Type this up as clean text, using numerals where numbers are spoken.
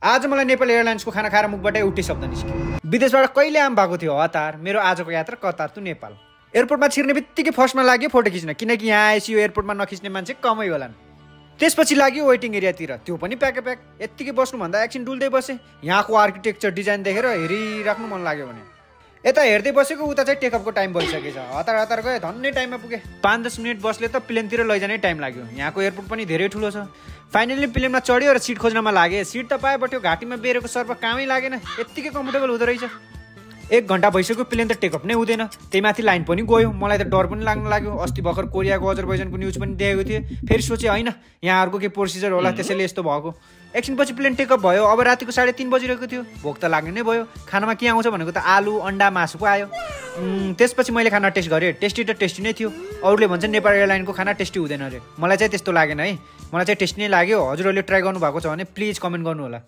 आज मलाई नेपाल एयरलाइन्सको खाना खाएर मुखबाटै उल्टी शब्द निस्क्यो। विदेशबाट कहिले आम भएको थियो हतार। मेरो आजको यात्रा कतार टु नेपाल। एयरपोर्टमा छिर्ने बित्तिकै फर्स्टमा लाग्यो फोटो खिच्न, किनकि यहाँ आएपछि यो एयरपोर्टमा नखिच्ने मान्छे कमै होलान्। त्यसपछि लाग्यो वेटिङ एरियातिर, त्यो पनि प्याक। यत्तिकै बस्नुभन्दा एकछिन डुल्दै बसेँ। यहाँको आर्किटेक्चर डिजाइन देखेर हेरिराख्नु मन लाग्यो भने यता हेर्दै बसेको उता चाहिँ टेकअपको टाइम भइसकेछ। हतार गयो, धन्नै टाइममा पुगे। 5-10 मिनट बसले त प्लेनतिर लैजानै टाइम लाग्यो। यहाँको एयरपोर्ट पनि धेरै ठुलो छ। फाइनली प्लेनमा चढ्यो र सिट खोज्नमा लागे। सिट त पाए बट्यो, घाँटीमा बेरेको सर्फ कामै लागेन। यत्तिकै कम्फर्टेबल हुँदो रहेछ। 1 घन्टा भइसक्यो, प्लेन त टेकअप नै हुँदैन। त्यही माथि लाइन पनि गयो। मलाई त डर पनि लाग्न लाग्यो। अस्ति भर्खर कोरियाको अजरबैजानको न्युज पनि देखेको थिएँ। फेरि सोचेँ होइन यहाँ अर्को के प्रोसिजर होला, त्यसैले यस्तो भएको। एकछिनपछि प्लेन टेकअप भयो। अब रातिको 3:30 बजिरहेको थियो। भोक त लाग्ने नै भयो। खानामा के आउँछ भनेको त आलु, अन्डा, मासु पो आयो। त्यसपछि मैले खाना टेस्ट गरेँ। टेस्टी त टेस्टी नै थियो। अरूले भन्छन् नेपाल एयरलाइनको खाना टेस्टी हुँदैन अरे। मलाई चाहिँ त्यस्तो लागेन है। मलाई चाहिँ टेस्टी नै लाग्यो। हजुरहरूले ट्राई गर्नुभएको छ भने प्लिज कमेन्ट गर्नु होला।